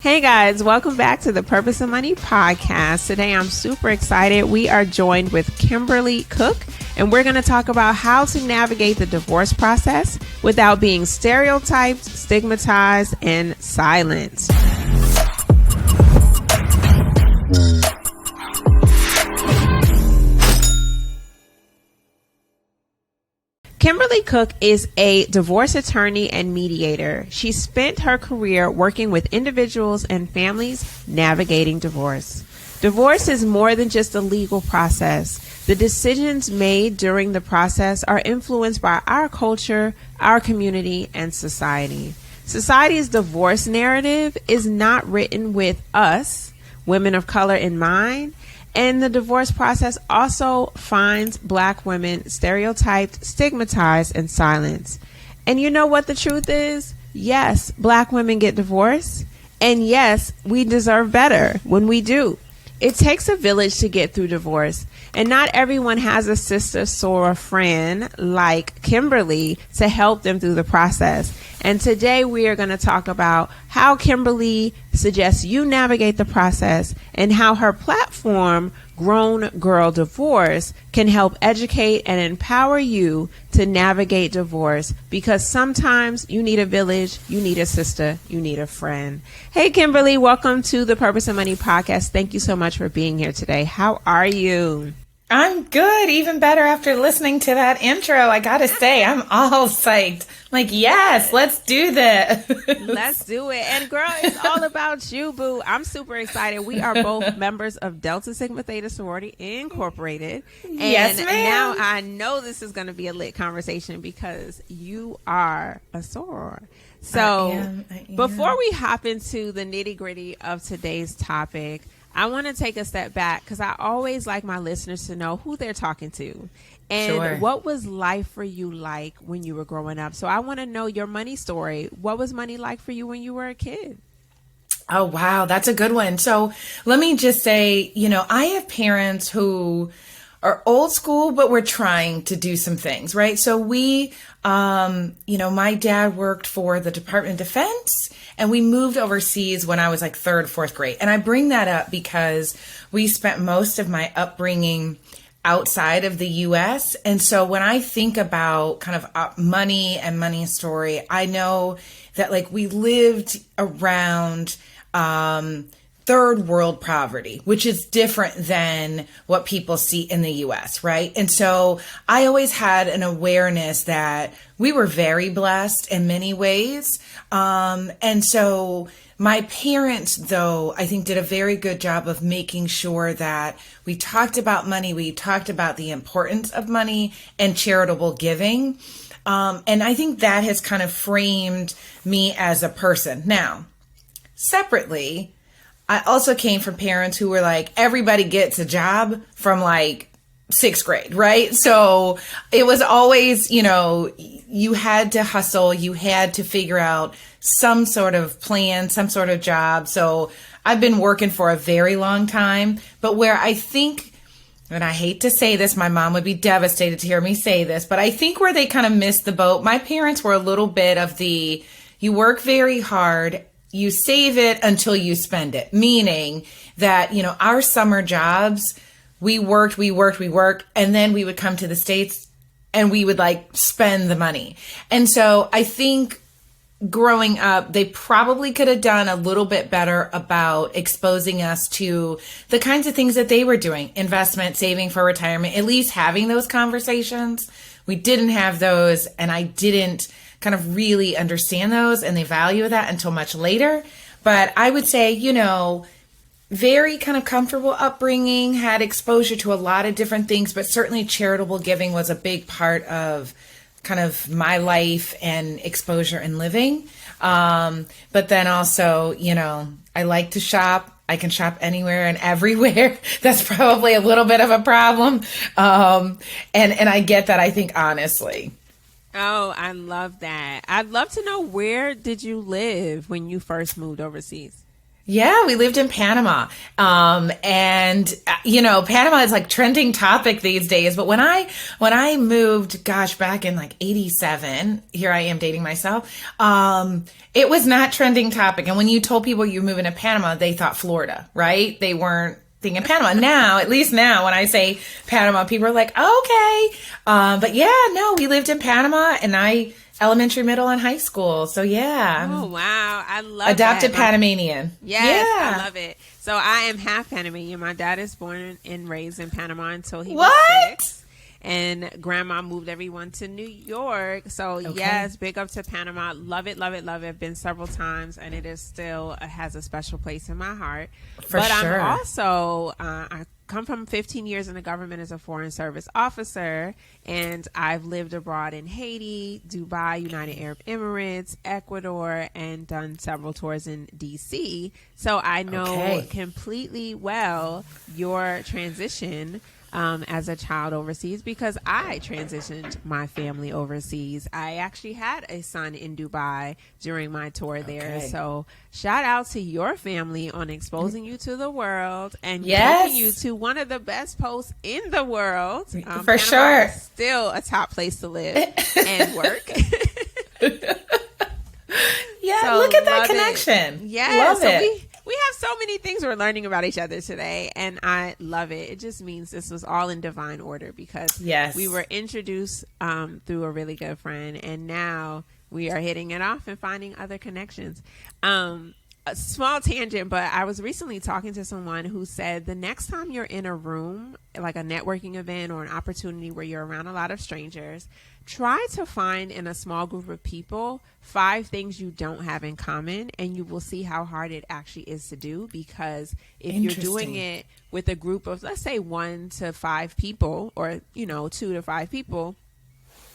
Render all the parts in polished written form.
Hey guys, welcome back to the Purpose of Money podcast. Today I'm super excited. We are joined with Kimberly Cook, and we're going to talk about how to navigate the divorce process without being stereotyped, stigmatized, and silenced. Kimberly Cook is a divorce attorney and mediator. She spent her career working with individuals and families navigating divorce. Divorce is more than just a legal process. The decisions made during the process are influenced by our culture, our community, and society. Society's divorce narrative is not written with us, women of color, in mind. And the divorce process also finds Black women stereotyped, stigmatized, and silenced. And you know what the truth is? Yes, Black women get divorced. And yes, we deserve better when we do. It takes a village to get through divorce. And not everyone has a sister, soror, friend like Kimberly to help them through the process. And today we are going to talk about how Kimberly suggests you navigate the process and how her platform, Grown Girl Divorce, can help educate and empower you to navigate divorce, because sometimes you need a village, you need a sister, you need a friend. Hey, Kimberly, welcome to the Purpose of Money podcast. Thank you so much for being here today. How are you? I'm good. Even better after listening to that intro. I got to say, I'm all psyched. Like, yes, let's do this. Let's do it. And girl, it's all about you, boo. I'm super excited. We are both members of Delta Sigma Theta Sorority Incorporated. And yes, ma'am. Now I know this is going to be a lit conversation because you are a soror. So I am. Before we hop into the nitty gritty of today's topic, I want to take a step back because I always like my listeners to know who they're talking to. And Sure. What was life for you like when you were growing up? So I want to know your money story. What was money like for you when you were a kid? Oh, wow. That's a good one. So let me just say, I have parents who are old school, but we're trying to do some things, right? So we, my dad worked for the Department of Defense, and we moved overseas when I was like third, fourth grade. And I bring that up because we spent most of my upbringing outside of the U.S. And so when I think about kind of money and money story, I know that like we lived around third world poverty, which is different than what people see in the US, right? And so I always had an awareness that we were very blessed in many ways. And so my parents, though, I think did a very good job of making sure that we talked about money, we talked about the importance of money and charitable giving. And I think that has kind of framed me as a person. Now, separately, I also came from parents who were like, everybody gets a job from like sixth grade, right? So it was always, you had to hustle, you had to figure out some sort of plan, some sort of job. So I've been working for a very long time, but where I think, and I hate to say this, my mom would be devastated to hear me say this, but I think where they kind of missed the boat, my parents were a little bit of the, you work very hard, you save it until you spend it, meaning that, our summer jobs, we worked, and then we would come to the States and we would like spend the money. And so I think growing up, they probably could have done a little bit better about exposing us to the kinds of things that they were doing, investment, saving for retirement, at least having those conversations. We didn't have those, and I didn't kind of really understand those and the value of that until much later. But I would say, very kind of comfortable upbringing, had exposure to a lot of different things, but certainly charitable giving was a big part of kind of my life and exposure and living. But then also, I like to shop. I can shop anywhere and everywhere. That's probably a little bit of a problem. And I get that, I think, honestly. Oh, I love that. I'd love to know, where did you live when you first moved overseas? Yeah, we lived in Panama. Panama is like trending topic these days. But when I moved, gosh, back in like 87, here I am dating myself. It was not trending topic. And when you told people you're moving to Panama, they thought Florida, right? They weren't thinking Panama. Now, at least now, when I say Panama, people are like, okay. But yeah, no, we lived in Panama, and elementary, middle, and high school. So yeah. Oh, wow. I love Adopted that. Panamanian. Yes, Yeah. I love it. So I am half Panamanian. My dad is born and raised in Panama until he was What? 6. And grandma moved everyone to New York. So Okay. yes, big up to Panama. Love it, love it, love it. Been several times, and it is still has a special place in my heart. For sure. I'm also I come from 15 years in the government as a foreign service officer, and I've lived abroad in Haiti, Dubai, United Arab Emirates, Ecuador, and done several tours in DC. So I know completely well your transition as a child overseas, because I transitioned my family overseas. I actually had a son in Dubai during my tour there. So shout out to your family on exposing you to the world and taking you to one of the best posts in the world. For Panama sure. is still a top place to live and work. Yeah, So look at that love connection. Yeah, Love so it. we have so many things we're learning about each other today, and I love it. It just means this was all in divine order, because we were introduced through a really good friend, and now we are hitting it off and finding other connections. A small tangent, but I was recently talking to someone who said the next time you're in a room, like a networking event or an opportunity where you're around a lot of strangers, try to find in a small group of people 5 things you don't have in common, and you will see how hard it actually is to do. Because if you're doing it with a group of, let's say, 1 to 5 people, or 2 to 5 people,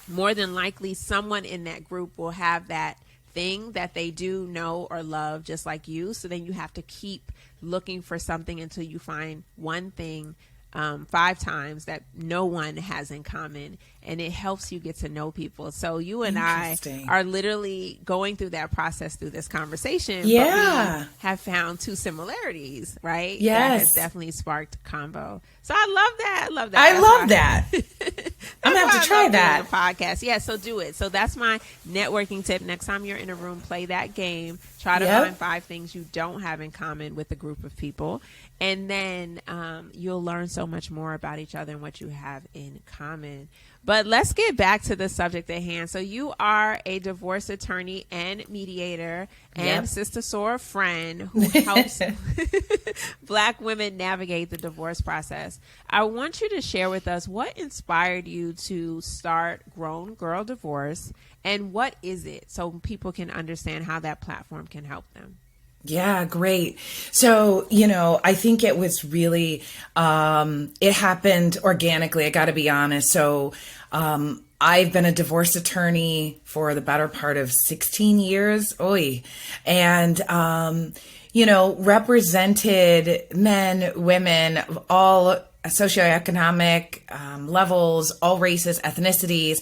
more than likely someone in that group will have that thing that they do know or love just like you. So then you have to keep looking for something until you find one thing 5 times that no one has in common, and it helps you get to know people. So you and I are literally going through that process through this conversation. But we have found 2 similarities, right? Yes. That has definitely sparked combo. So I love that. I love that. I love that. I'm going to have to try that. Podcast. Yeah, so do it. So that's my networking tip. Next time you're in a room, play that game. Try to find 5 things you don't have in common with a group of people. And then you'll learn so much more about each other and what you have in common. But let's get back to the subject at hand. So you are a divorce attorney and mediator and Sister Sora friend who helps Black women navigate the divorce process. I want you to share with us what inspired you to start Grown Girl Divorce, and what is it, so people can understand how that platform can help them. Yeah, great. So, I think it was really, it happened organically. I got to be honest. So, I've been a divorce attorney for the better part of 16 years. And, represented men, women of all socioeconomic levels, all races, ethnicities.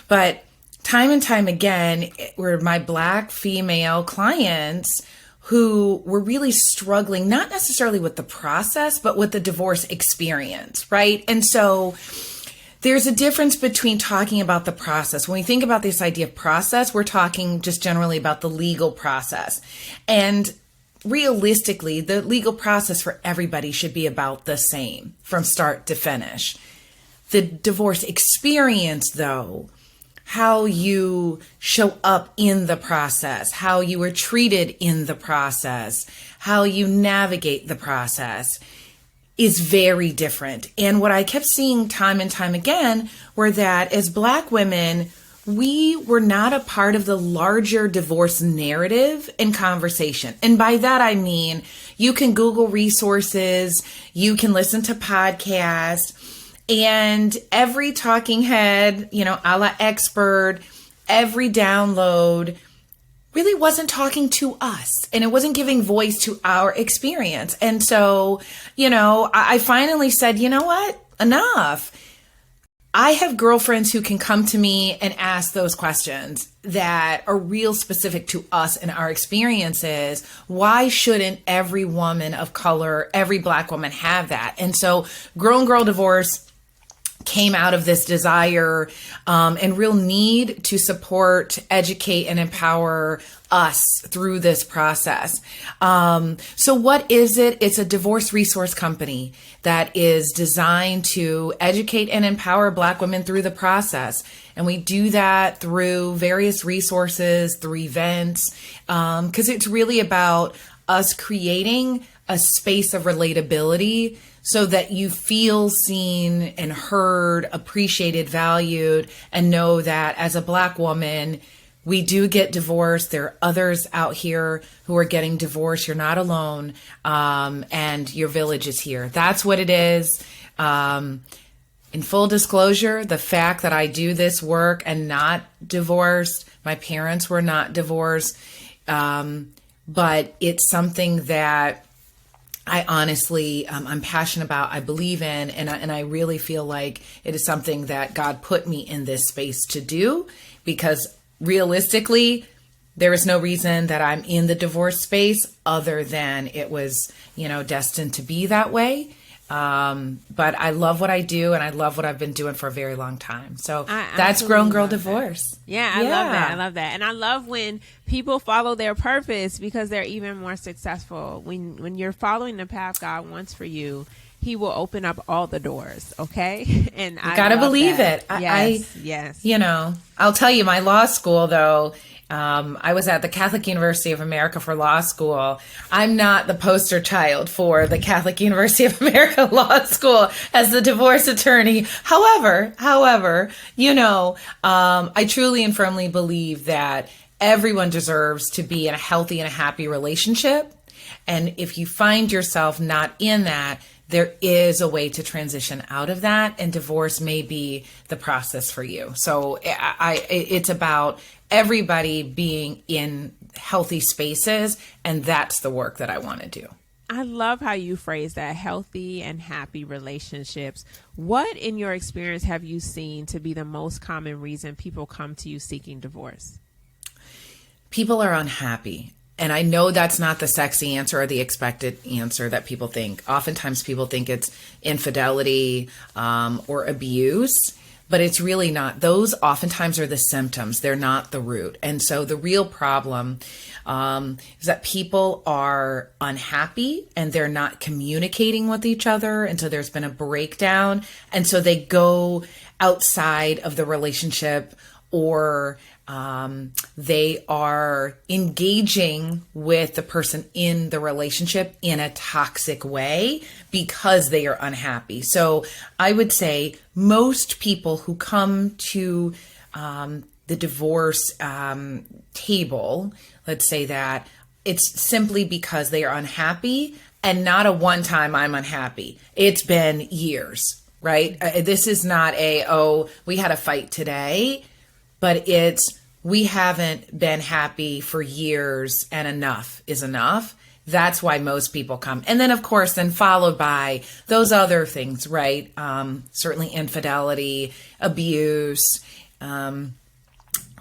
But time and time again, it were my Black female clients who were really struggling, not necessarily with the process, but with the divorce experience, right? And so there's a difference between talking about the process. When we think about this idea of process, we're talking just generally about the legal process. And realistically, the legal process for everybody should be about the same from start to finish. The divorce experience, though, how you show up in the process, how you were treated in the process, how you navigate the process is very different. And what I kept seeing time and time again were that as Black women, we were not a part of the larger divorce narrative and conversation. And by that, I mean, you can Google resources, you can listen to podcasts, and every talking head, a la expert, every download really wasn't talking to us, and it wasn't giving voice to our experience. And so, I finally said, you know what? Enough. I have girlfriends who can come to me and ask those questions that are real specific to us and our experiences. Why shouldn't every woman of color, every Black woman have that? And so Grown Girl Divorce came out of this desire and real need to support, educate, and empower us through this process. So what is it? It's a divorce resource company that is designed to educate and empower Black women through the process. And we do that through various resources, through events, because it's really about us creating a space of relatability so that you feel seen and heard, appreciated, valued, and know that as a Black woman, we do get divorced. There are others out here who are getting divorced. You're not alone, and your village is here. That's what it is. In full disclosure, the fact that I do this work and not divorced, my parents were not divorced, but it's something that I honestly, I'm passionate about, I believe in, and I really feel like it is something that God put me in this space to do, because realistically, there is no reason that I'm in the divorce space other than it was, destined to be that way. But I love what I do, and I love what I've been doing for a very long time. So that's Grown Girl Divorce. Yeah, I love that. I love that. And I love when people follow their purpose, because they're even more successful. When you're following the path God wants for you, He will open up all the doors. Okay. And I gotta believe that. it. Yes. I'll tell you, my law school though, I was at the Catholic University of America for law school. I'm not the poster child for the Catholic University of America Law School as the divorce attorney. However, I truly and firmly believe that everyone deserves to be in a healthy and a happy relationship. And if you find yourself not in that, there is a way to transition out of that, and divorce may be the process for you. So it's about everybody being in healthy spaces, and that's the work that I want to do. I love how you phrase that, healthy and happy relationships. What in your experience have you seen to be the most common reason people come to you seeking divorce? People are unhappy. And I know that's not the sexy answer or the expected answer that people think. Oftentimes people think it's infidelity or abuse, but it's really not. Those oftentimes are the symptoms. They're not the root. And so the real problem is that people are unhappy and they're not communicating with each other. And so there's been a breakdown. And so they go outside of the relationship, or they are engaging with the person in the relationship in a toxic way because they are unhappy. So I would say most people who come to the divorce table, let's say that, it's simply because they are unhappy, and not a one time I'm unhappy. It's been years, right? This is not we had a fight today, but it's, we haven't been happy for years, and enough is enough. That's why most people come. And then, of course, then followed by those other things, right? Certainly infidelity, abuse,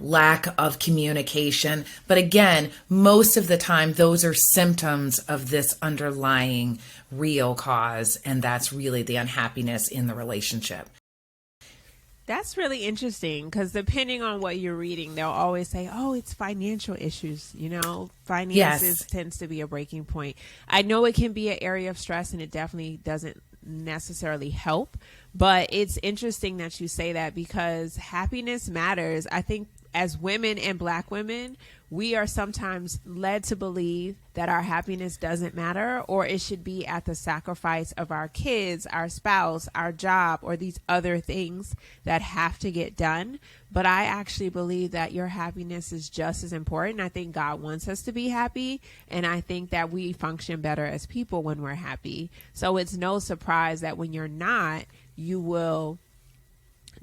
lack of communication. But again, most of the time, those are symptoms of this underlying real cause. And that's really the unhappiness in the relationship. That's really interesting, because depending on what you're reading, they'll always say, it's financial issues. Finances tends to be a breaking point. I know it can be an area of stress, and it definitely doesn't necessarily help, but it's interesting that you say that, because happiness matters. I think as women and Black women, we are sometimes led to believe that our happiness doesn't matter, or it should be at the sacrifice of our kids, our spouse, our job, or these other things that have to get done. But I actually believe that your happiness is just as important. I think God wants us to be happy, and I think that we function better as people when we're happy. So it's no surprise that when you're not, you will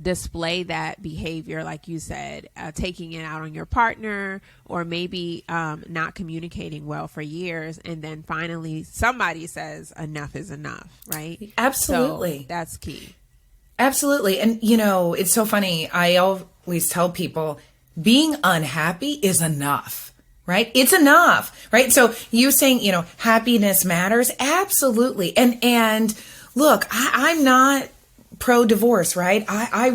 display that behavior, like you said, taking it out on your partner, or maybe not communicating well for years, and then finally somebody says enough is enough, right? Absolutely. So that's key. Absolutely. And, it's so funny. I always tell people being unhappy is enough, right? It's enough, right? So you saying, happiness matters. Absolutely. And look, I'm not pro divorce, right? I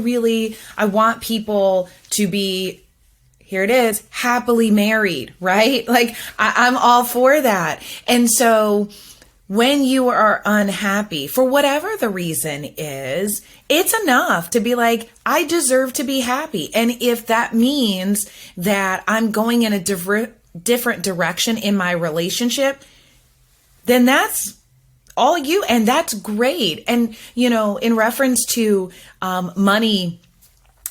want people to be, here it is, happily married, right? Like I'm all for that. And so when you are unhappy, for whatever the reason is, it's enough to be like, I deserve to be happy. And if that means that I'm going in a different direction in my relationship, then that's all you, and that's great. And, in reference to money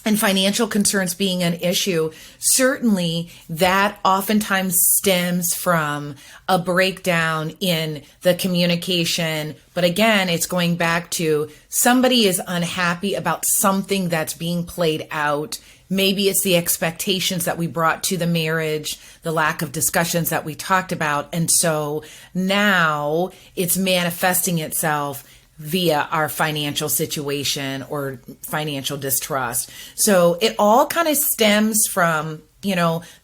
and financial concerns being an issue, certainly that oftentimes stems from a breakdown in the communication. But again, it's going back to somebody is unhappy about something that's being played out. Maybe it's the expectations that we brought to the marriage, the lack of discussions that we talked about. And so now it's manifesting itself via our financial situation or financial distrust. So it all kind of stems from,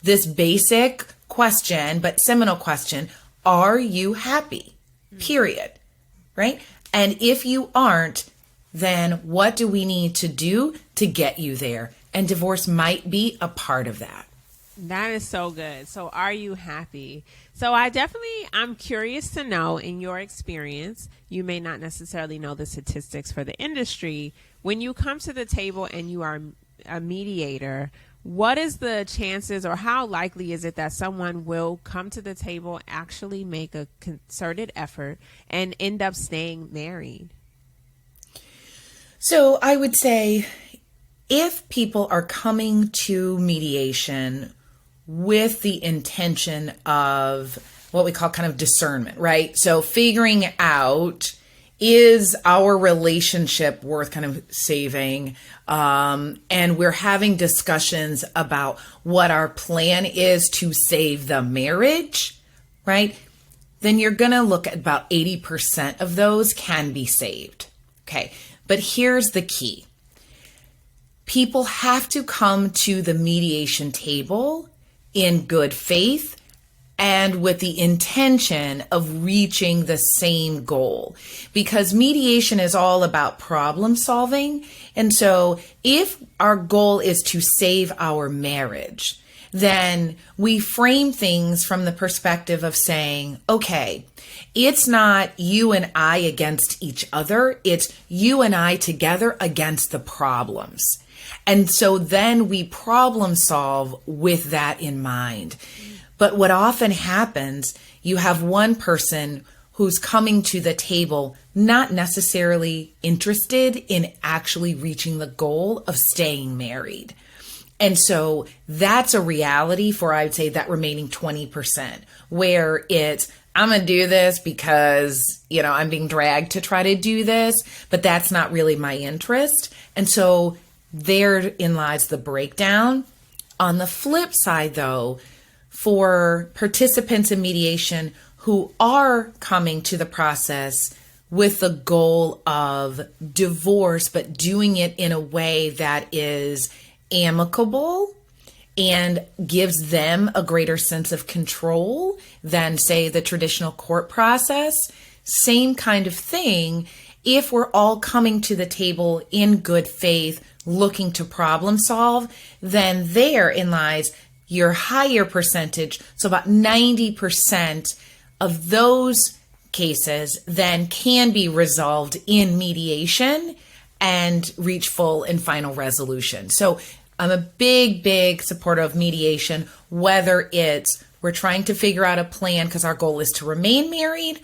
this basic question, but seminal question, are you happy? Period. Right? And if you aren't, then what do we need to do to get you there? And divorce might be a part of that. That is so good. So are you happy? So I'm curious to know, in your experience, you may not necessarily know the statistics for the industry. When you come to the table and you are a mediator, what is the chances, or how likely is it that someone will come to the table, actually make a concerted effort, and end up staying married? So I would say if people are coming to mediation with the intention of what we call kind of discernment, right? So figuring out, is our relationship worth kind of saving? And we're having discussions about what our plan is to save the marriage, right? Then you're going to look at about 80% of those can be saved. Okay. But here's the key. People have to come to the mediation table in good faith and with the intention of reaching the same goal, because mediation is all about problem solving. And so if our goal is to save our marriage, then we frame things from the perspective of saying, okay, it's not you and I against each other. It's you and I together against the problems. And so then we problem solve with that in mind. But what often happens, you have one person who's coming to the table not necessarily interested in actually reaching the goal of staying married. And so that's a reality for, I would say, that remaining 20%, where it's, I'm going to do this because, I'm being dragged to try to do this, but that's not really my interest. And so therein lies the breakdown. On the flip side, though, for participants in mediation who are coming to the process with the goal of divorce, but doing it in a way that is amicable and gives them a greater sense of control than, say, the traditional court process, same kind of thing. If we're all coming to the table in good faith, looking to problem solve, then therein lies your higher percentage. So about 90% of those cases then can be resolved in mediation and reach full and final resolution. So I'm a big supporter of mediation, whether it's we're trying to figure out a plan because our goal is to remain married,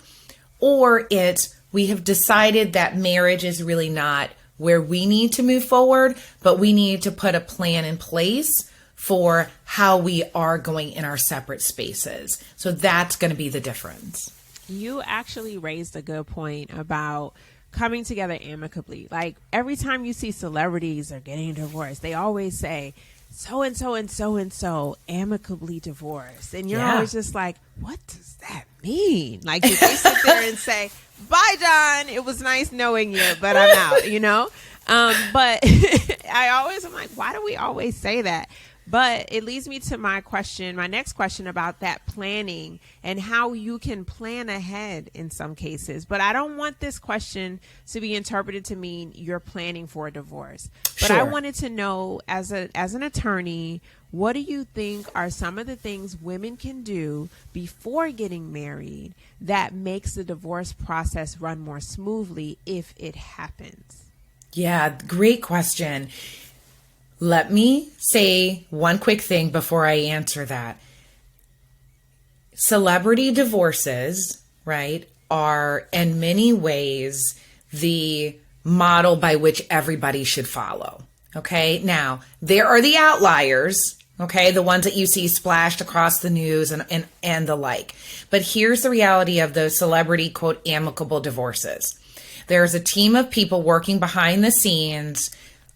or it's we have decided that marriage is really not where we need to move forward, but we need to put a plan in place for how we are going in our separate spaces. So that's going to be the difference. You actually raised a good point about coming together amicably. Like every time you see celebrities are getting divorced, they always say so-and-so and so-and-so amicably divorced. And you're always just like, what does that mean? Like if they sit there and say, bye, John, it was nice knowing you, but I'm out, But I'm like, why do we always say that? But it leads me to my next question about that planning and how you can plan ahead in some cases. But I don't want this question to be interpreted to mean you're planning for a divorce. But Sure. I wanted to know, as an attorney, what do you think are some of the things women can do before getting married that makes the divorce process run more smoothly if it happens? Yeah, great question. Let me say one quick thing before I answer that. Celebrity divorces, right, are in many ways the model by which everybody should follow. Okay, now there are the outliers, okay, the ones that you see splashed across the news and the like. But here's the reality of those celebrity, quote, amicable divorces. There's a team of people working behind the scenes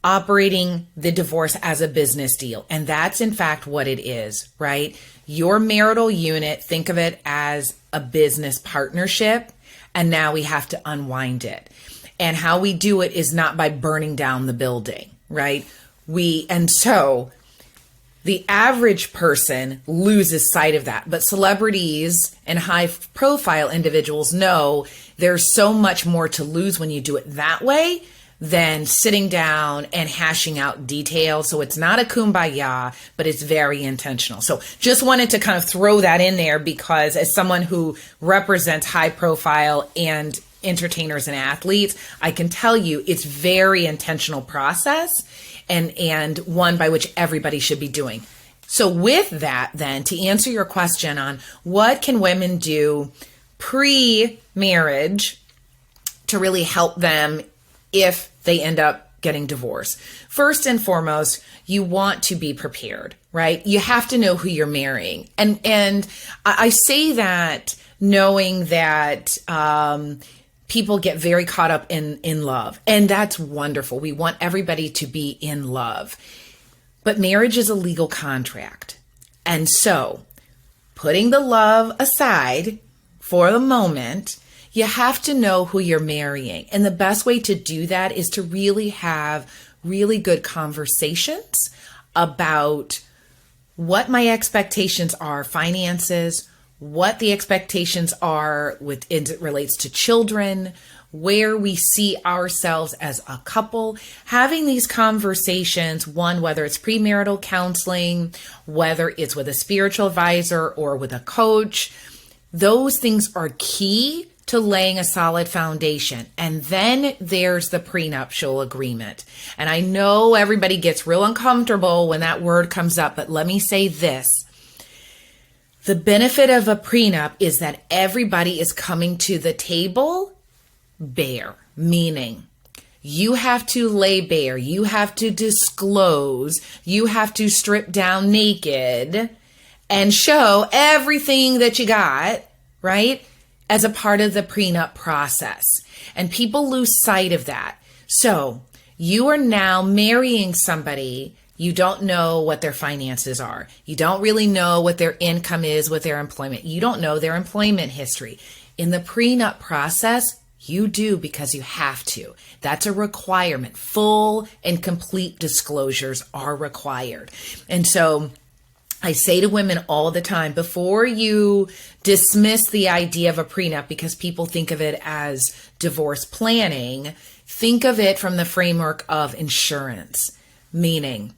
operating the divorce as a business deal. And that's in fact what it is, right? Your marital unit, think of it as a business partnership. And now we have to unwind it. And how we do it is not by burning down the building, right? And so the average person loses sight of that. But celebrities and high profile individuals know there's so much more to lose when you do it that way than sitting down and hashing out details. So it's not a kumbaya, but it's very intentional. So just wanted to kind of throw that in there because as someone who represents high profile and entertainers and athletes, I can tell you it's very intentional process and one by which everybody should be doing. So with that, then, to answer your question on what can women do pre-marriage to really help them if they end up getting divorced. First and foremost, you want to be prepared, right? You have to know who you're marrying. And I say that knowing that people get very caught up in love. And that's wonderful. We want everybody to be in love. But marriage is a legal contract. And so putting the love aside for the moment, you have to know who you're marrying. And the best way to do that is to really have really good conversations about what my expectations are, finances, what the expectations are with as it relates to children, where we see ourselves as a couple. Having these conversations, one, whether it's premarital counseling, whether it's with a spiritual advisor or with a coach, those things are key to laying a solid foundation. And then there's the prenuptial agreement. And I know everybody gets real uncomfortable when that word comes up, but let me say this. The benefit of a prenup is that everybody is coming to the table bare, meaning you have to lay bare, you have to disclose, you have to strip down naked and show everything that you got, right? As a part of the prenup process. And people lose sight of that. So you are now marrying somebody. You don't know what their finances are. You don't really know what their income is with their employment. You don't know their employment history. In the prenup process, you do because you have to. That's a requirement. Full and complete disclosures are required. And so I say to women all the time, before you dismiss the idea of a prenup because people think of it as divorce planning, think of it from the framework of insurance, meaning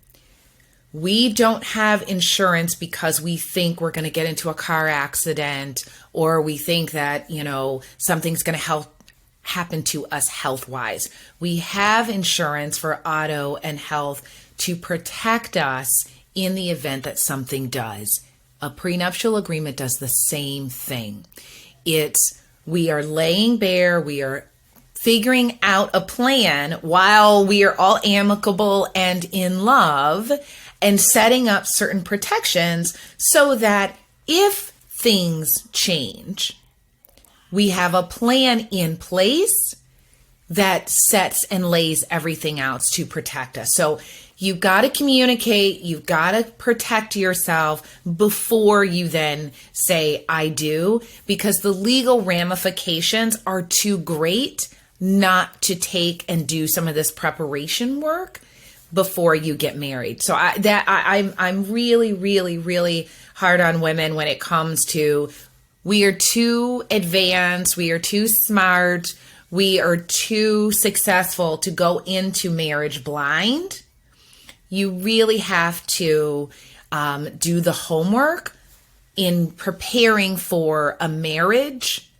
we don't have insurance because we think we're going to get into a car accident or we think that, something's going to happen to us health-wise. We have insurance for auto and health to protect us in the event that something does. A prenuptial agreement does the same thing. We are laying bare, we are figuring out a plan while we are all amicable and in love and setting up certain protections so that if things change, we have a plan in place that sets and lays everything out to protect us. So you've got to communicate, you've got to protect yourself before you then say, I do, because the legal ramifications are too great not to take and do some of this preparation work before you get married. So I'm really, really, really hard on women when it comes to, we are too advanced, we are too smart, we are too successful to go into marriage blind. You really have to do the homework in preparing for a marriage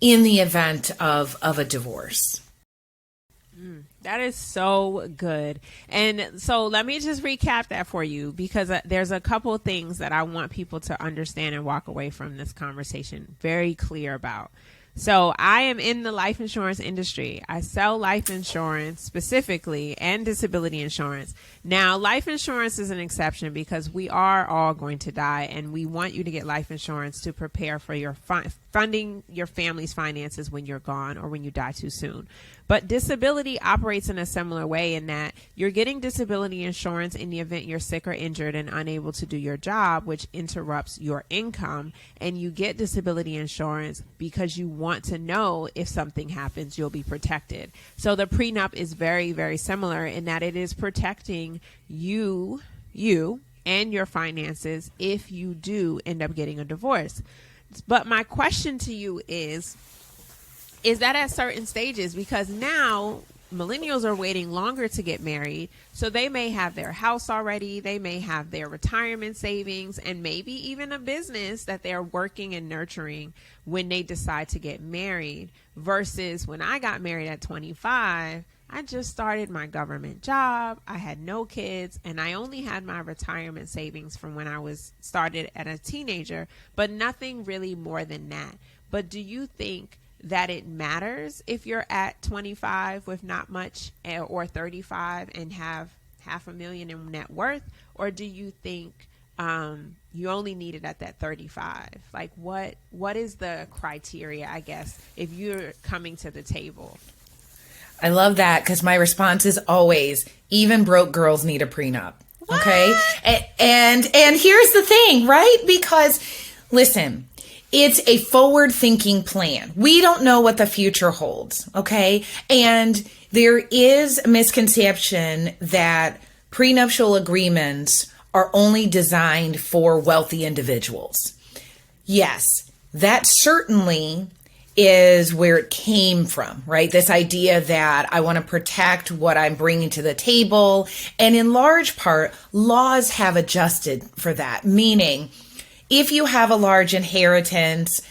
in the event of a divorce. That is so good. And so let me just recap that for you, because there's a couple of things that I want people to understand and walk away from this conversation very clear about. So I am in the life insurance industry. I sell life insurance specifically and disability insurance. Now, life insurance is an exception because we are all going to die, and we want you to get life insurance to prepare for your funding your family's finances when you're gone or when you die too soon. But disability operates in a similar way in that you're getting disability insurance in the event you're sick or injured and unable to do your job, which interrupts your income. And you get disability insurance because you want to know if something happens, you'll be protected. So the prenup is very, very similar in that it is protecting you and your finances if you do end up getting a divorce. But my question to you is that at certain stages, because now millennials are waiting longer to get married, so they may have their house already, they may have their retirement savings, and maybe even a business that they're working and nurturing when they decide to get married, versus when I got married at 25, I just started my government job, I had no kids, and I only had my retirement savings from when I was started as a teenager, but nothing really more than that. But do you think that it matters if you're at 25 with not much, or 35 and have $500,000 in net worth? Or do you think you only need it at that 35? Like what is the criteria, I guess, if you're coming to the table? I love that, because my response is always, even broke girls need a prenup. What? Okay. And here's the thing, right? Because listen, it's a forward-thinking plan. We don't know what the future holds, okay? And there is a misconception that prenuptial agreements are only designed for wealthy individuals. Yes, that certainly is where it came from, right? This idea that I want to protect what I'm bringing to the table. And in large part, laws have adjusted for that, meaning if you have a large inheritance,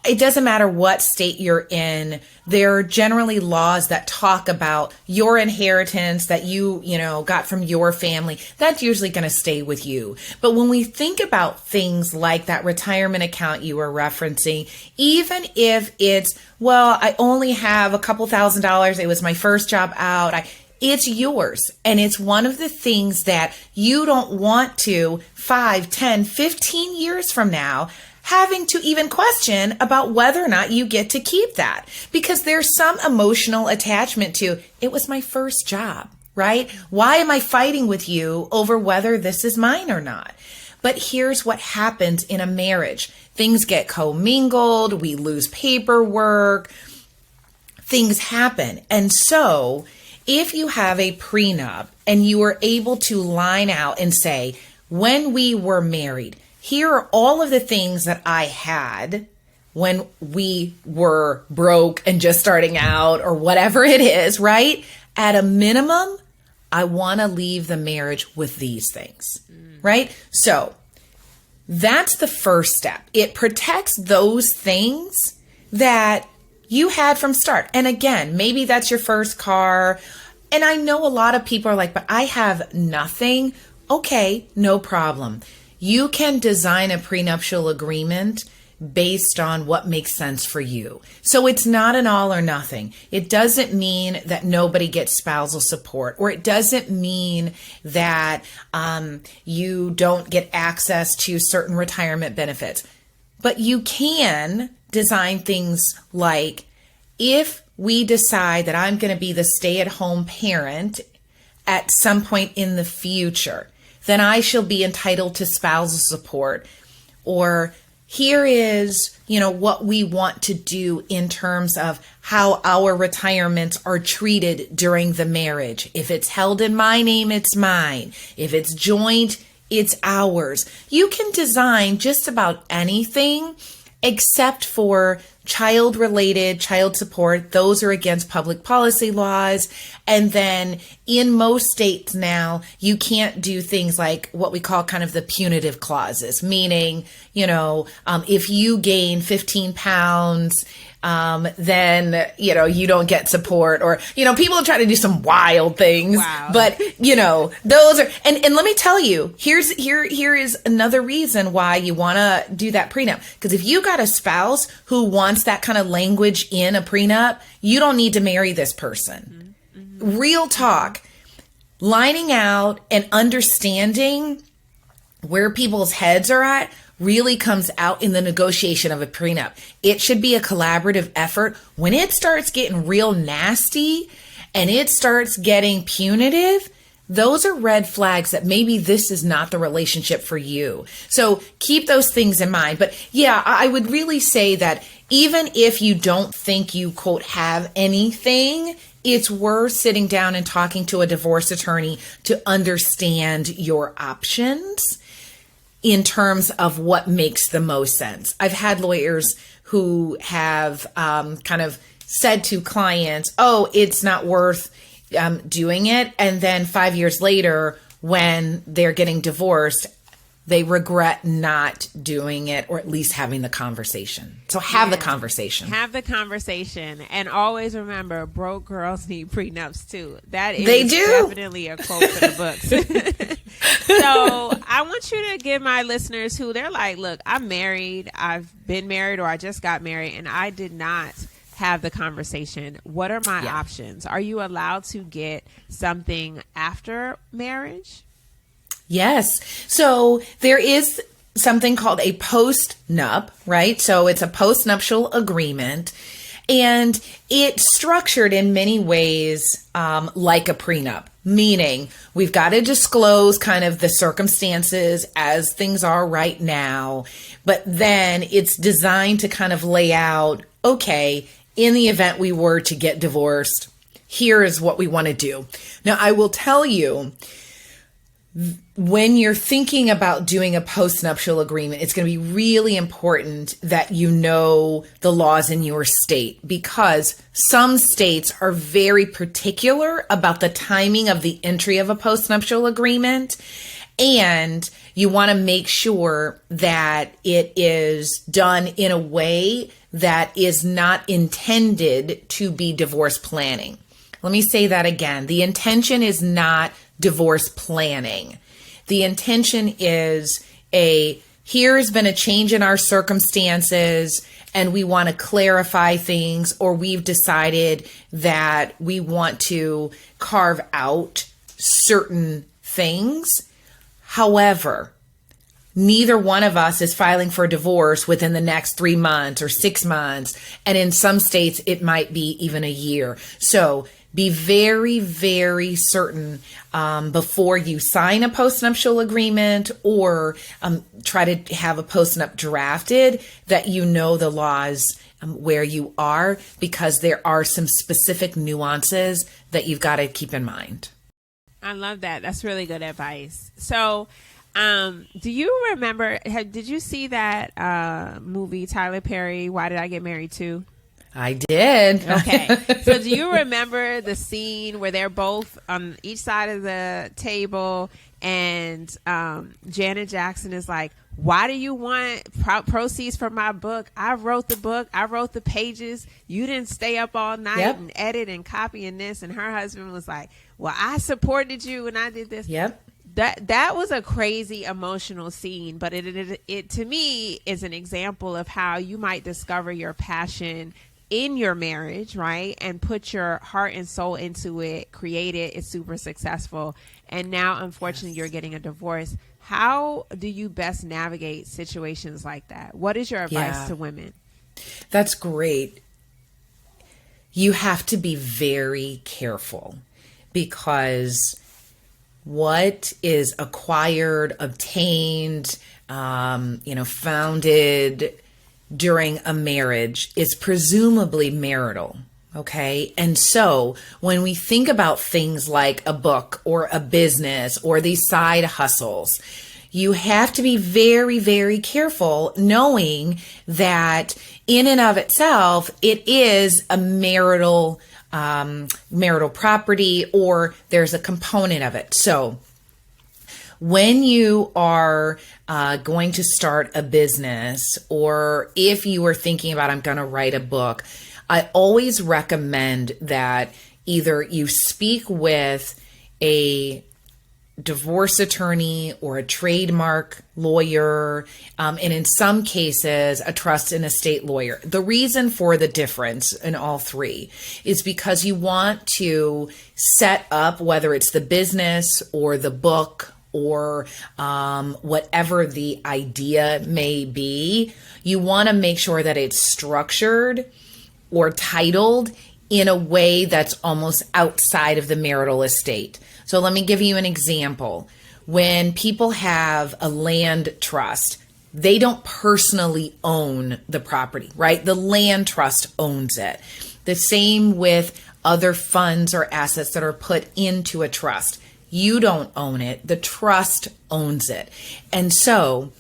it doesn't matter what state you're in, there are generally laws that talk about your inheritance that you got from your family. That's usually going to stay with you. But when we think about things like that retirement account you were referencing, even if it's, well, I only have a couple $1,000s, it was my first job out, it's yours. And it's one of the things that you don't want to 5, 10, 15 years from now having to even question about whether or not you get to keep that, because there's some emotional attachment to, it was my first job, right? Why am I fighting with you over whether this is mine or not? But here's what happens in a marriage. Things get commingled, we lose paperwork, things happen. And so if you have a prenup and you are able to line out and say, when we were married, here are all of the things that I had when we were broke and just starting out or whatever it is, right? At a minimum, I want to leave the marriage with these things, right? So that's the first step. It protects those things that you had from start. And again, maybe that's your first car. And I know a lot of people are like, but I have nothing. Okay, no problem. You can design a prenuptial agreement based on what makes sense for you. So it's not an all or nothing. It doesn't mean that nobody gets spousal support, or it doesn't mean that you don't get access to certain retirement benefits. But you can design things like, if we decide that I'm going to be the stay-at-home parent at some point in the future, then I shall be entitled to spousal support. Or here is, what we want to do in terms of how our retirements are treated during the marriage. If it's held in my name, it's mine. If it's joint, it's ours. You can design just about anything except for child-related, child support. Those are against public policy laws. And then in most states now, you can't do things like what we call kind of the punitive clauses, meaning, if you gain 15 pounds, then, you don't get support, or, people are trying to do some wild things, Wow. but, those are, and let me tell you, here is another reason why you want to do that prenup. Because if you got a spouse who wants that kind of language in a prenup, you don't need to marry this person. Mm-hmm. Real talk, lining out and understanding where people's heads are at really comes out in the negotiation of a prenup. It should be a collaborative effort. When it starts getting real nasty and it starts getting punitive, those are red flags that maybe this is not the relationship for you. So keep those things in mind. But yeah, I would really say that even if you don't think you, quote, have anything, it's worth sitting down and talking to a divorce attorney to understand your options in terms of what makes the most sense. I've had lawyers who have kind of said to clients, oh, it's not worth doing it. And then 5 years later, when they're getting divorced, they regret not doing it, or at least having the conversation. So have the conversation. Have the conversation. And always remember, broke girls need prenups too. That is definitely a quote for the books. So I want you to give my listeners who they're like, look, I'm married, I've been married, or I just got married, and I did not have the conversation. What are my options? Are you allowed to get something after marriage? Yes. So there is something called a post-nup, right? So it's a post-nuptial agreement, and it's structured in many ways like a prenup, meaning we've got to disclose kind of the circumstances as things are right now, but then it's designed to kind of lay out, okay, in the event we were to get divorced, here is what we want to do. Now, I will tell you, when you're thinking about doing a postnuptial agreement, it's going to be really important that you know the laws in your state, because some states are very particular about the timing of the entry of a postnuptial agreement. And you want to make sure that it is done in a way that is not intended to be divorce planning. Let me say that again. The intention is not divorce planning. The intention is here's been a change in our circumstances and we want to clarify things, or we've decided that we want to carve out certain things. However, neither one of us is filing for divorce within the next 3 months or 6 months. And in some states, it might be even a year. So be very, very certain before you sign a postnuptial agreement or try to have a postnup drafted that you know the laws where you are, because there are some specific nuances that you've got to keep in mind. I love that. That's really good advice. So do you remember, did you see that movie, Tyler Perry, Why Did I Get Married To? I did. Okay. So do you remember the scene where they're both on each side of the table and Janet Jackson is like, why do you want proceeds from my book? I wrote the book. I wrote the pages. You didn't stay up all night and edit and copy and this. And her husband was like, well, I supported you and I did this. Yep. That was a crazy emotional scene, but it to me is an example of how you might discover your passion in your marriage, right? And put your heart and soul into it, create it, it's super successful. And now, unfortunately, you're getting a divorce. How do you best navigate situations like that? What is your advice to women? That's great. You have to be very careful, because what is acquired, obtained, founded during a marriage is presumably marital. Okay. And so when we think about things like a book or a business or these side hustles, you have to be very, very careful knowing that in and of itself, it is a marital property, or there's a component of it. So when you are going to start a business, or if you are thinking about, I'm going to write a book, I always recommend that either you speak with a divorce attorney or a trademark lawyer, and in some cases, a trust and estate lawyer. The reason for the difference in all three is because you want to set up, whether it's the business or the book or whatever the idea may be, you want to make sure that it's structured or titled in a way that's almost outside of the marital estate. So let me give you an example. When people have a land trust, they don't personally own the property, right? The land trust owns it. The same with other funds or assets that are put into a trust. You don't own it. The trust owns it. And so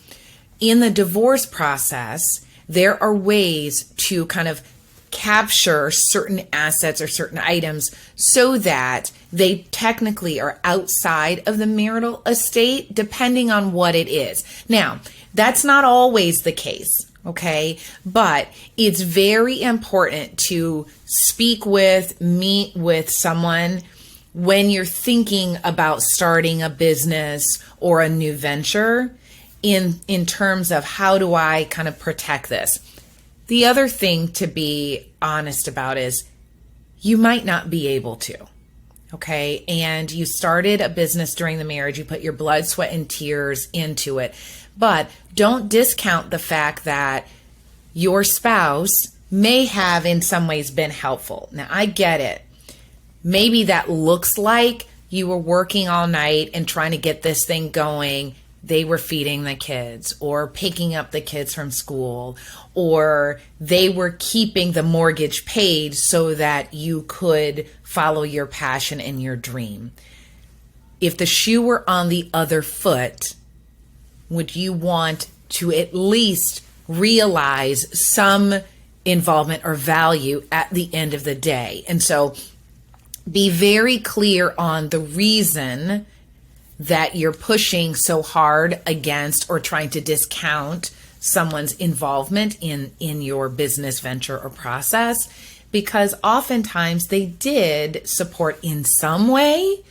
in the divorce process, there are ways to kind of capture certain assets or certain items so that they technically are outside of the marital estate, depending on what it is. Now, that's not always the case, okay? But it's very important to meet with someone when you're thinking about starting a business or a new venture in terms of how do I kind of protect this. The other thing to be honest about is you might not be able to, okay? And you started a business during the marriage. You put your blood, sweat, and tears into it. But don't discount the fact that your spouse may have in some ways been helpful. Now, I get it. Maybe that looks like you were working all night and trying to get this thing going. They were feeding the kids or picking up the kids from school, or they were keeping the mortgage paid so that you could follow your passion and your dream. If the shoe were on the other foot, would you want to at least realize some involvement or value at the end of the day? And so be very clear on the reason that you're pushing so hard against or trying to discount someone's involvement in your business venture or process, because oftentimes they did support in some way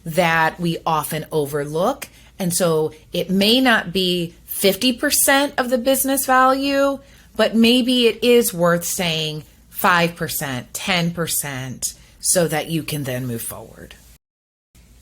that we often overlook. And so it may not be 50% of the business value, but maybe it is worth saying 5%, 10%, so that you can then move forward.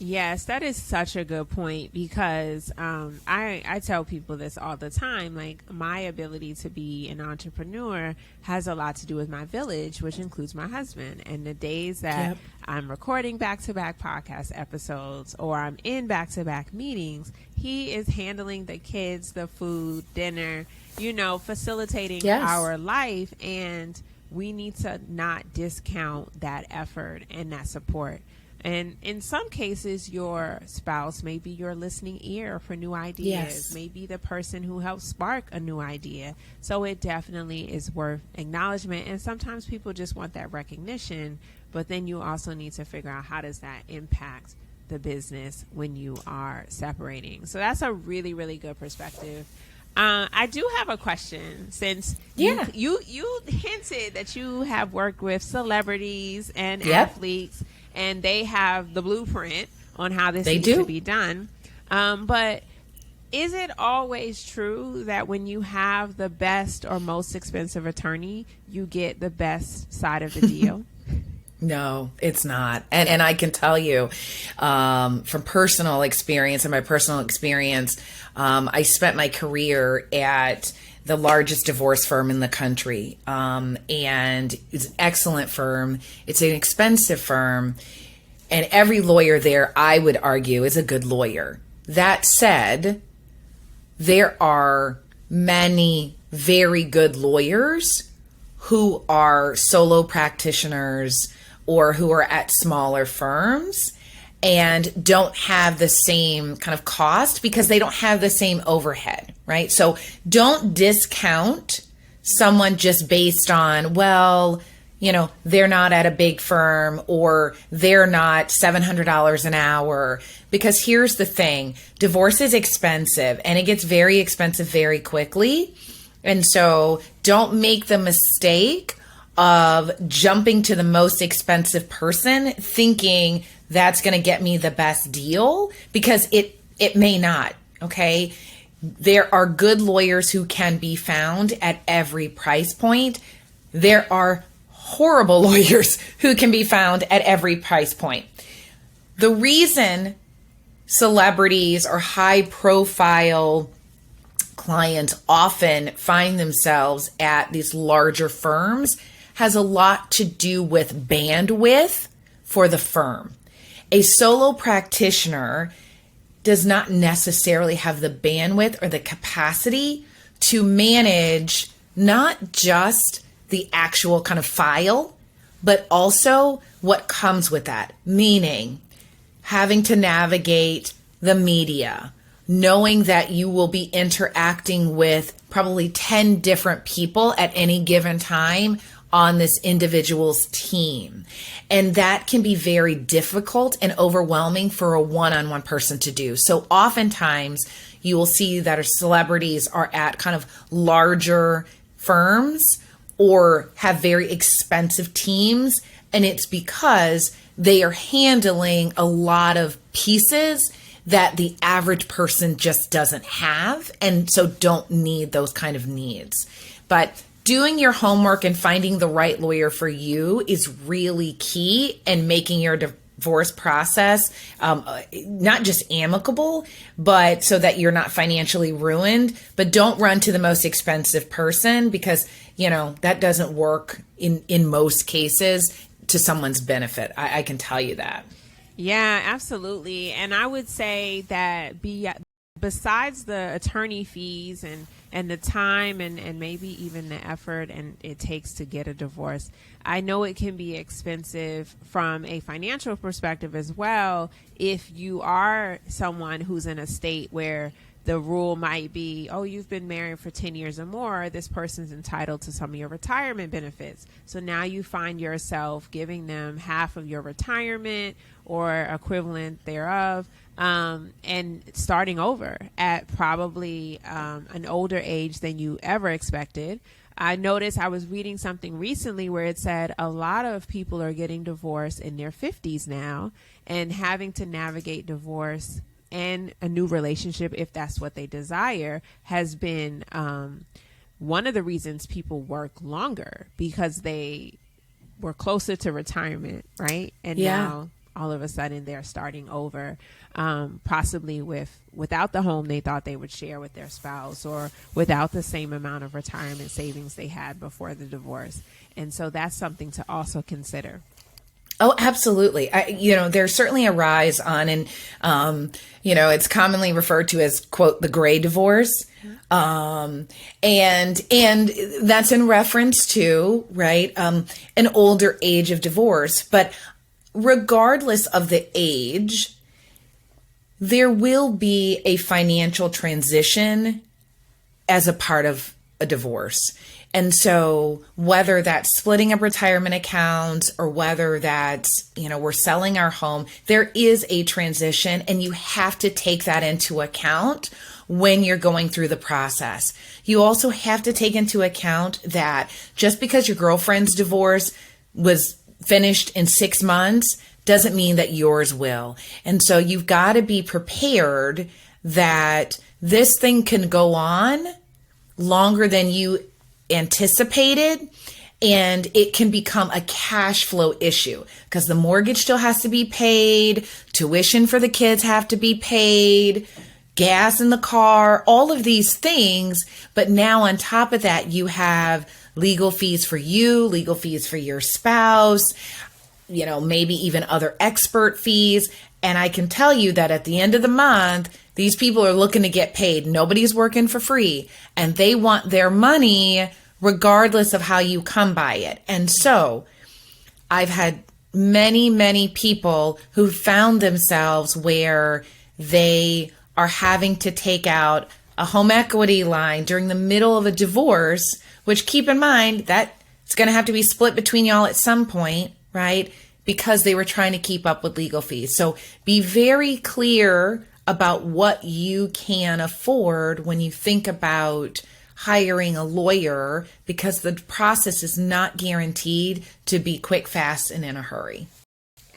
Yes, that is such a good point, because I tell people this all the time. Like, my ability to be an entrepreneur has a lot to do with my village, which includes my husband. And the days that I'm recording back-to-back podcast episodes or I'm in back-to-back meetings, he is handling the kids, the food, dinner, facilitating our life. And we need to not discount that effort and that support. And in some cases, your spouse may be your listening ear for new ideas, maybe the person who helps spark a new idea. So it definitely is worth acknowledgement. And sometimes people just want that recognition, but then you also need to figure out, how does that impact the business when you are separating? So that's a really, really good perspective. I do have a question, since you hinted that you have worked with celebrities and athletes, and they have the blueprint on how this needs to be done. But is it always true that when you have the best or most expensive attorney, you get the best side of the deal? No, it's not. And I can tell you from personal experience, I spent my career at the largest divorce firm in the country. And it's an excellent firm. It's an expensive firm. And every lawyer there, I would argue, is a good lawyer. That said, there are many very good lawyers who are solo practitioners or who are at smaller firms and don't have the same kind of cost because they don't have the same overhead, right? So don't discount someone just based on, well, they're not at a big firm or they're not $700 an hour. Because here's the thing, divorce is expensive and it gets very expensive very quickly. And so don't make the mistake of jumping to the most expensive person thinking that's going to get me the best deal, because it may not, okay? There are good lawyers who can be found at every price point. There are horrible lawyers who can be found at every price point. The reason celebrities or high profile clients often find themselves at these larger firms has a lot to do with bandwidth for the firm. A solo practitioner does not necessarily have the bandwidth or the capacity to manage not just the actual kind of file, but also what comes with that, meaning having to navigate the media, knowing that you will be interacting with probably 10 different people at any given time on this individual's team. And that can be very difficult and overwhelming for a one-on-one person to do. So oftentimes you will see that our celebrities are at kind of larger firms or have very expensive teams. And it's because they are handling a lot of pieces that the average person just doesn't have, and so don't need those kind of needs. But doing your homework and finding the right lawyer for you is really key, and making your divorce process not just amicable, but so that you're not financially ruined. But don't run to the most expensive person, because that doesn't work in most cases to someone's benefit. I can tell you that. Yeah, absolutely. And I would say that besides the attorney fees and the time and maybe even the effort and it takes to get a divorce, I know it can be expensive from a financial perspective as well. If you are someone who's in a state where the rule might be, oh, you've been married for 10 years or more, this person's entitled to some of your retirement benefits. So now you find yourself giving them half of your retirement or equivalent thereof, and starting over at probably an older age than you ever expected. I noticed, I was reading something recently where it said a lot of people are getting divorced in their 50s now and having to navigate divorce and a new relationship, if that's what they desire, has been one of the reasons people work longer, because they were closer to retirement, right? And now all of a sudden they're starting over, possibly without the home they thought they would share with their spouse, or without the same amount of retirement savings they had before the divorce. And so that's something to also consider. Oh, absolutely. There's certainly a rise on, and, it's commonly referred to as, quote, the gray divorce. And that's in reference to, right, an older age of divorce. But regardless of the age, there will be a financial transition as a part of a divorce. And so whether that's splitting up retirement accounts or whether that's, we're selling our home, there is a transition, and you have to take that into account when you're going through the process. You also have to take into account that just because your girlfriend's divorce was finished in 6 months doesn't mean that yours will. And so you've got to be prepared that this thing can go on longer than you anticipated, and it can become a cash flow issue because the mortgage still has to be paid, tuition for the kids have to be paid, gas in the car, all of these things. But now on top of that, you have legal fees for you, legal fees for your spouse, maybe even other expert fees. And I can tell you that at the end of the month, These people are looking to get paid. Nobody's working for free, and they want their money regardless of how you come by it. And so I've had many, many people who found themselves where they are having to take out a home equity line during the middle of a divorce, which, keep in mind that it's going to have to be split between y'all at some point, right? Because they were trying to keep up with legal fees. So be very clear about what you can afford when you think about hiring a lawyer, because the process is not guaranteed to be quick, fast, and in a hurry.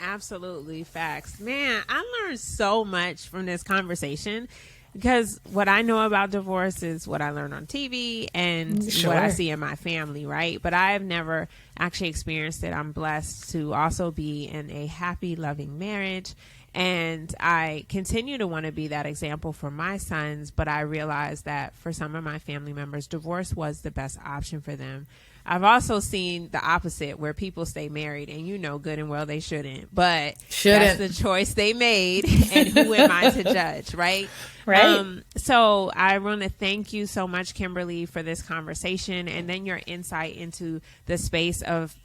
Absolutely. Facts. Man, I learned so much from this conversation, because what I know about divorce is what I learned on TV and what I see in my family, right? But I have never actually experienced it. I'm blessed to also be in a happy, loving marriage. And I continue to want to be that example for my sons. But I realized that for some of my family members, divorce was the best option for them. I've also seen the opposite, where people stay married, and you know good and well they shouldn't. But that's the choice they made, and who am I to judge, right? Right. So I want to thank you so much, Kimberly, for this conversation, and then your insight into the space of,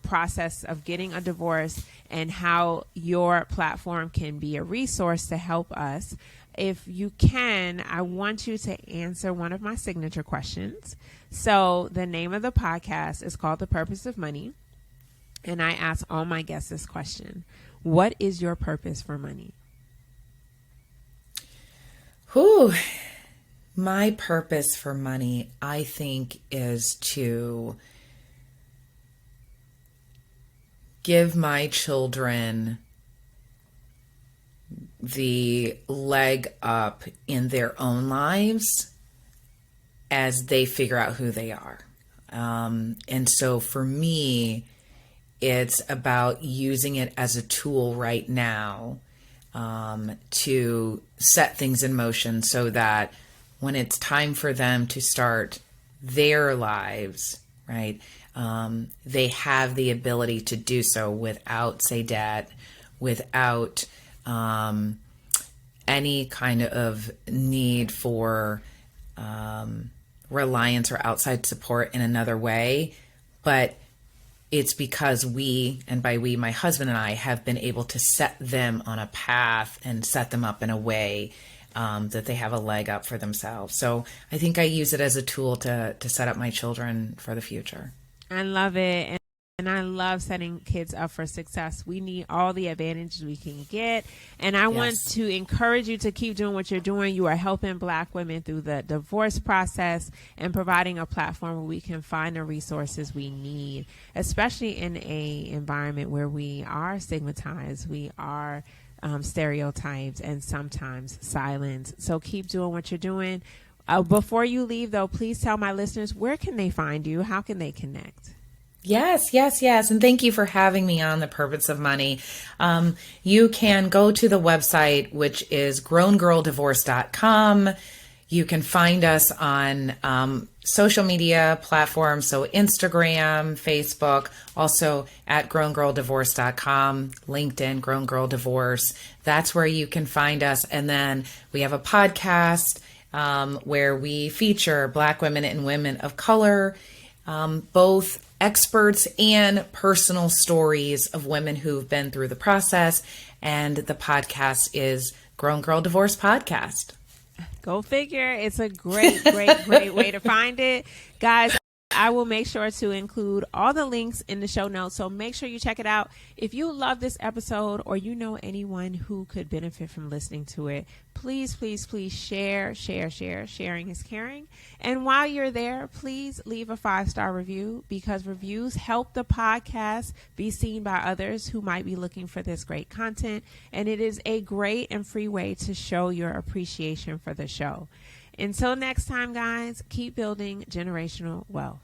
process of getting a divorce and how your platform can be a resource to help us. If you can, I want you to answer one of my signature questions. So the name of the podcast is called The Purpose of Money. And I ask all my guests this question: what is your purpose for money? My purpose for money, I think, is to give my children the leg up in their own lives as they figure out who they are. And so for me, it's about using it as a tool right now to set things in motion so that when it's time for them to start their lives, right, they have the ability to do so without, say, debt, without any kind of need for reliance or outside support in another way. But it's because we, and by we, my husband and I, have been able to set them on a path and set them up in a way that they have a leg up for themselves. So I think I use it as a tool to set up my children for the future. I love it. And I love setting kids up for success. We need all the advantages we can get. And I want to encourage you to keep doing what you're doing. You are helping Black women through the divorce process and providing a platform where we can find the resources we need, especially in a environment where we are stigmatized, we are stereotyped, and sometimes silenced. So keep doing what you're doing. Before you leave, though, please tell my listeners, where can they find you? How can they connect? Yes. And thank you for having me on The Purpose of Money. You can go to the website, which is growngirldivorce.com. You can find us on social media platforms, so Instagram, Facebook, also at growngirldivorce.com, LinkedIn, Grown Girl Divorce. That's where you can find us. And then we have a podcast where we feature Black women and women of color, both experts and personal stories of women who've been through the process. And the podcast is Grown Girl Divorce Podcast. Go figure. It's a great way to find it. Guys, I will make sure to include all the links in the show notes, so make sure you check it out. If you love this episode, or you know anyone who could benefit from listening to it, please share. Sharing is caring. And while you're there, please leave a 5-star review, because reviews help the podcast be seen by others who might be looking for this great content. And it is a great and free way to show your appreciation for the show. Until next time, guys, keep building generational wealth.